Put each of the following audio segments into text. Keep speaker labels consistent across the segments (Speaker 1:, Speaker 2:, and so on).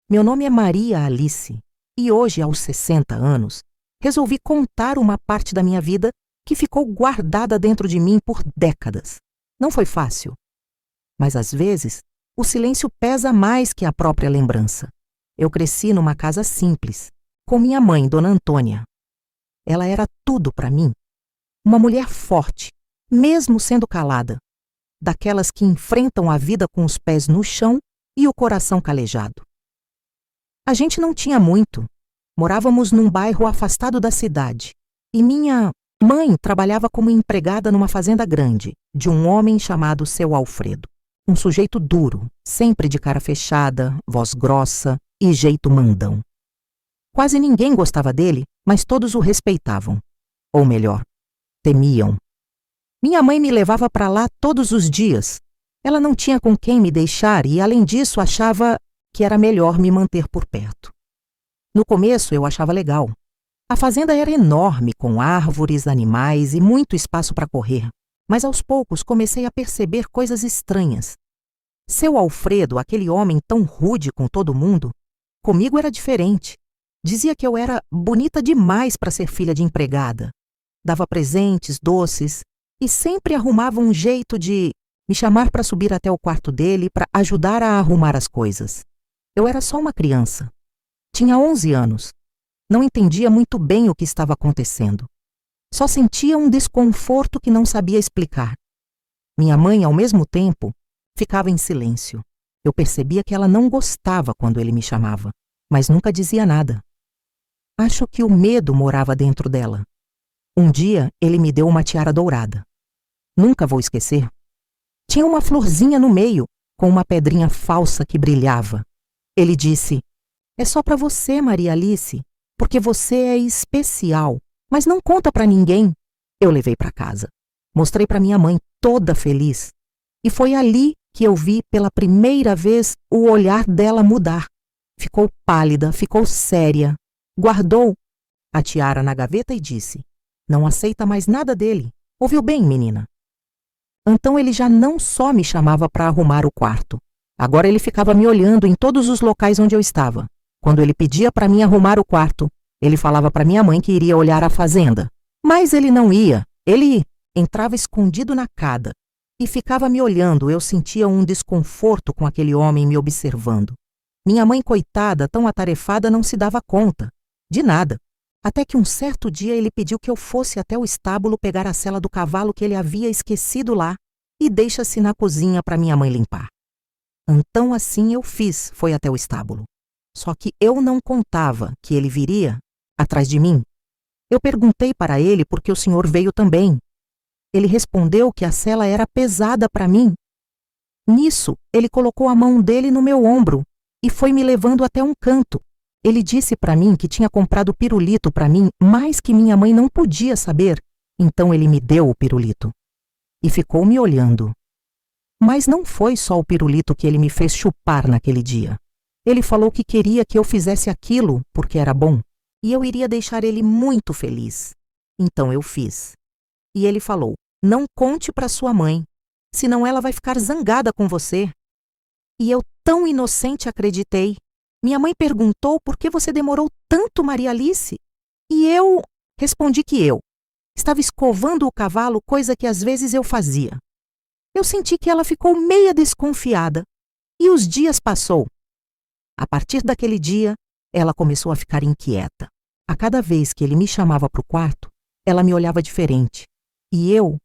Speaker 1: Meu nome é Maria Alice e hoje, aos 60 anos, resolvi contar uma parte da minha vida que ficou guardada dentro de mim por décadas. Não foi fácil, mas às vezes o silêncio pesa mais que a própria lembrança. Eu cresci numa casa simples, com minha mãe, Dona Antônia. Ela era tudo para mim. Uma mulher forte, mesmo sendo calada, daquelas que enfrentam a vida com os pés no chão e o coração calejado. A gente não tinha muito. Morávamos num bairro afastado da cidade e minha mãe trabalhava como empregada numa fazenda grande de um homem chamado Seu Alfredo. Um sujeito duro, sempre de cara fechada, voz grossa e jeito mandão. Quase ninguém gostava dele, mas todos o respeitavam. Ou melhor, temiam. Minha mãe me levava para lá todos os dias. Ela não tinha com quem me deixar e, além disso, achava que era melhor me manter por perto. No começo, eu achava legal. A fazenda era enorme, com árvores, animais e muito espaço para correr. Mas aos poucos comecei a perceber coisas estranhas. Seu Alfredo, aquele homem tão rude com todo mundo, comigo era diferente. Dizia que eu era bonita demais para ser filha de empregada. Dava presentes, doces e sempre arrumava um jeito de me chamar para subir até o quarto dele para ajudar a arrumar as coisas. Eu era só uma criança. Tinha 11 anos. Não entendia muito bem o que estava acontecendo. Só sentia um desconforto que não sabia explicar. Minha mãe, ao mesmo tempo, ficava em silêncio. Eu percebia que ela não gostava quando ele me chamava, mas nunca dizia nada. Acho que o medo morava dentro dela. Um dia, ele me deu uma tiara dourada. Nunca vou esquecer. Tinha uma florzinha no meio, com uma pedrinha falsa que brilhava. Ele disse: "É só para você, Maria Alice, porque você é especial, mas não conta para ninguém." Eu levei para casa. Mostrei para minha mãe, toda feliz. E foi ali que eu vi pela primeira vez o olhar dela mudar. Ficou pálida, ficou séria. Guardou a tiara na gaveta e disse: "Não aceita mais nada dele. Ouviu bem, menina?" Então ele já não só me chamava para arrumar o quarto. Agora ele ficava me olhando em todos os locais onde eu estava. Quando ele pedia para mim arrumar o quarto, ele falava para minha mãe que iria olhar a fazenda. Mas ele não ia. Ele entrava escondido na cada e ficava me olhando. Eu sentia um desconforto com aquele homem me observando. Minha mãe, coitada, tão atarefada, não se dava conta de nada. Até que um certo dia ele pediu que eu fosse até o estábulo pegar a sela do cavalo que ele havia esquecido lá e deixa-se na cozinha para minha mãe limpar. Então assim eu fiz, foi até o estábulo. Só que eu não contava que ele viria atrás de mim. Eu perguntei para ele por que o senhor veio também. Ele respondeu que a sela era pesada para mim. Nisso, ele colocou a mão dele no meu ombro e foi me levando até um canto. Ele disse para mim que tinha comprado pirulito para mim, mas que minha mãe não podia saber. Então ele me deu o pirulito e ficou me olhando. Mas não foi só o pirulito que ele me fez chupar naquele dia. Ele falou que queria que eu fizesse aquilo porque era bom e eu iria deixar ele muito feliz. Então eu fiz. E ele falou: "Não conte para sua mãe, senão ela vai ficar zangada com você." E eu, tão inocente, acreditei. Minha mãe perguntou por que você demorou tanto, Maria Alice? E eu respondi que eu estava escovando o cavalo, coisa que às vezes eu fazia. Eu senti que ela ficou meia desconfiada. E os dias passou. A partir daquele dia, ela começou a ficar inquieta. A cada vez que ele me chamava para o quarto, ela me olhava diferente. E eu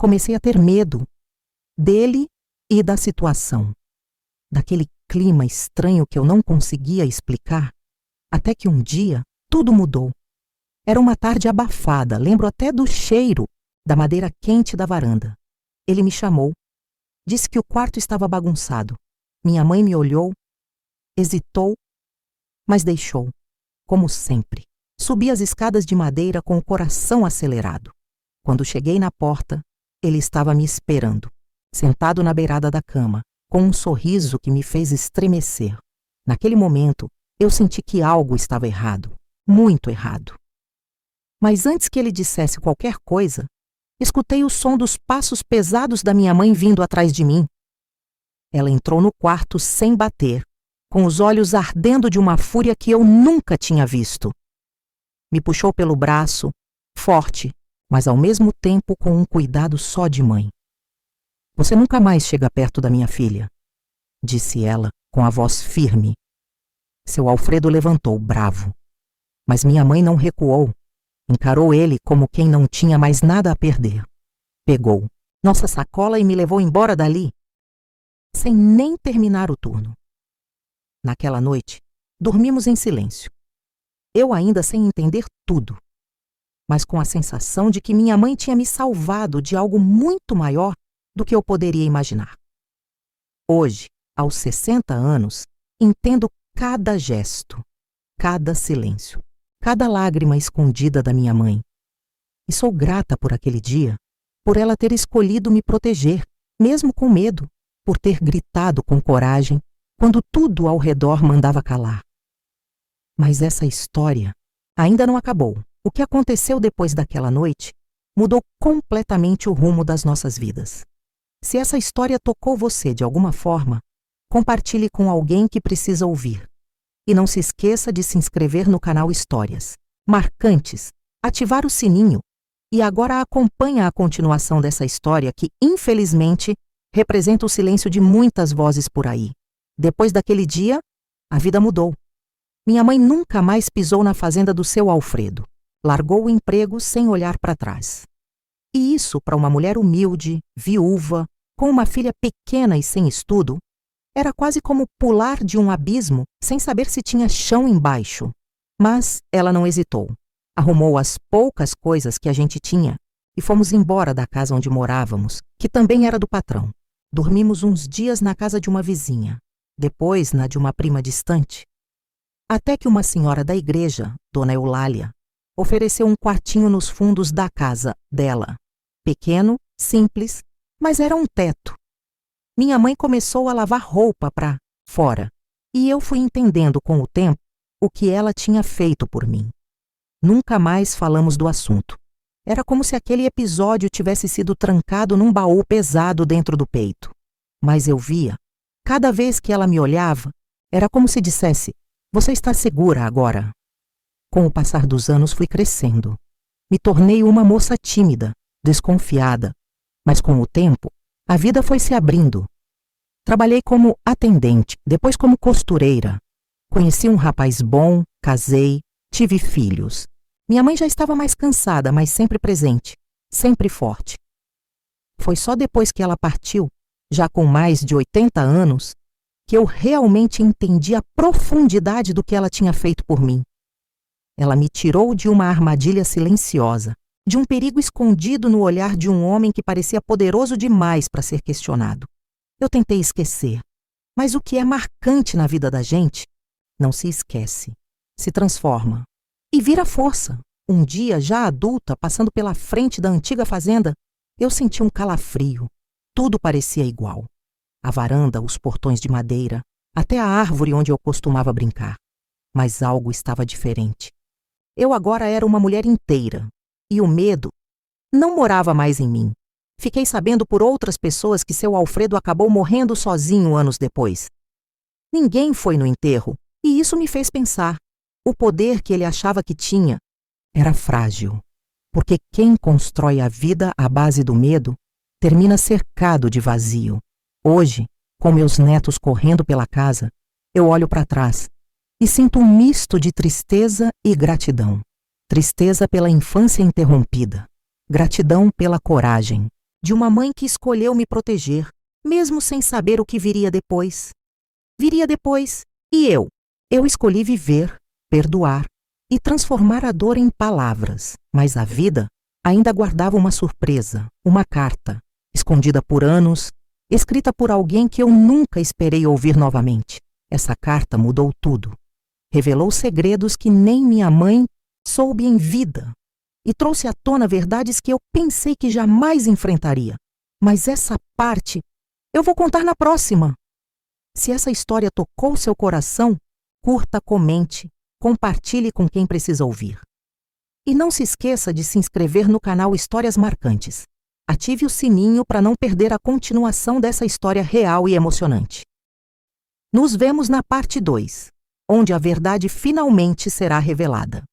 Speaker 1: comecei a ter medo dele e da situação. Daquele clima estranho que eu não conseguia explicar, até que um dia tudo mudou. Era uma tarde abafada, lembro até do cheiro da madeira quente da varanda. Ele me chamou, disse que o quarto estava bagunçado. Minha mãe me olhou, hesitou, mas deixou, como sempre. Subi as escadas de madeira com o coração acelerado. Quando cheguei na porta, ele estava me esperando, sentado na beirada da cama, com um sorriso que me fez estremecer. Naquele momento, eu senti que algo estava errado, muito errado. Mas antes que ele dissesse qualquer coisa, escutei o som dos passos pesados da minha mãe vindo atrás de mim. Ela entrou no quarto sem bater com os olhos ardendo de uma fúria que eu nunca tinha visto. Me puxou pelo braço, forte, mas ao mesmo tempo com um cuidado só de mãe. Você nunca mais chega perto da minha filha, disse ela com a voz firme. Seu Alfredo levantou, bravo. Mas minha mãe não recuou. Encarou ele como quem não tinha mais nada a perder. Pegou nossa sacola e me levou embora dali, sem nem terminar o turno. Naquela noite, dormimos em silêncio. Eu ainda sem entender tudo, mas com a sensação de que minha mãe tinha me salvado de algo muito maior do que eu poderia imaginar. Hoje, aos 60 anos, entendo cada gesto, cada silêncio, cada lágrima escondida da minha mãe. E sou grata por aquele dia, por ela ter escolhido me proteger, mesmo com medo, por ter gritado com coragem quando tudo ao redor mandava calar. Mas essa história ainda não acabou. O que aconteceu depois daquela noite mudou completamente o rumo das nossas vidas. Se essa história tocou você de alguma forma, compartilhe com alguém que precisa ouvir. E não se esqueça de se inscrever no canal Histórias Marcantes, ativar o sininho e agora acompanha a continuação dessa história que, infelizmente, representa o silêncio de muitas vozes por aí. Depois daquele dia, a vida mudou. Minha mãe nunca mais pisou na fazenda do seu Alfredo. Largou o emprego sem olhar para trás. E isso, para uma mulher humilde, viúva, com uma filha pequena e sem estudo, era quase como pular de um abismo sem saber se tinha chão embaixo. Mas ela não hesitou. Arrumou as poucas coisas que a gente tinha e fomos embora da casa onde morávamos, que também era do patrão. Dormimos uns dias na casa de uma vizinha, depois na de uma prima distante. Até que uma senhora da igreja, Dona Eulália, ofereceu um quartinho nos fundos da casa dela. Pequeno, simples, mas era um teto. Minha mãe começou a lavar roupa para fora, e eu fui entendendo com o tempo o que ela tinha feito por mim. Nunca mais falamos do assunto. Era como se aquele episódio tivesse sido trancado num baú pesado dentro do peito. Mas eu via, cada vez que ela me olhava, era como se dissesse: "Você está segura agora?" Com o passar dos anos fui crescendo. Me tornei uma moça tímida, desconfiada, mas com o tempo, a vida foi se abrindo. Trabalhei como atendente, depois como costureira. Conheci um rapaz bom, casei, tive filhos. Minha mãe já estava mais cansada, mas sempre presente, sempre forte. Foi só depois que ela partiu, já com mais de 80 anos, que eu realmente entendi a profundidade do que ela tinha feito por mim. Ela me tirou de uma armadilha silenciosa, de um perigo escondido no olhar de um homem que parecia poderoso demais para ser questionado. Eu tentei esquecer, mas o que é marcante na vida da gente não se esquece, se transforma e vira força. Um dia, já adulta, passando pela frente da antiga fazenda, eu senti um calafrio. Tudo parecia igual. A varanda, os portões de madeira, até a árvore onde eu costumava brincar. Mas algo estava diferente. Eu agora era uma mulher inteira, e o medo não morava mais em mim. Fiquei sabendo por outras pessoas que seu Alfredo acabou morrendo sozinho anos depois. Ninguém foi no enterro, e isso me fez pensar. O poder que ele achava que tinha era frágil, porque quem constrói a vida à base do medo termina cercado de vazio. Hoje, com meus netos correndo pela casa, eu olho para trás e sinto um misto de tristeza e gratidão. Tristeza pela infância interrompida, gratidão pela coragem de uma mãe que escolheu me proteger, mesmo sem saber o que viria depois. Viria depois, e eu escolhi viver, perdoar e transformar a dor em palavras, mas a vida ainda guardava uma surpresa, uma carta, escondida por anos, escrita por alguém que eu nunca esperei ouvir novamente. Essa carta mudou tudo. Revelou segredos que nem minha mãe soube em vida e trouxe à tona verdades que eu pensei que jamais enfrentaria. Mas essa parte eu vou contar na próxima. Se essa história tocou seu coração, curta, comente, compartilhe com quem precisa ouvir. E não se esqueça de se inscrever no canal Histórias Marcantes. Ative o sininho para não perder a continuação dessa história real e emocionante. Nos vemos na parte 2, onde a verdade finalmente será revelada.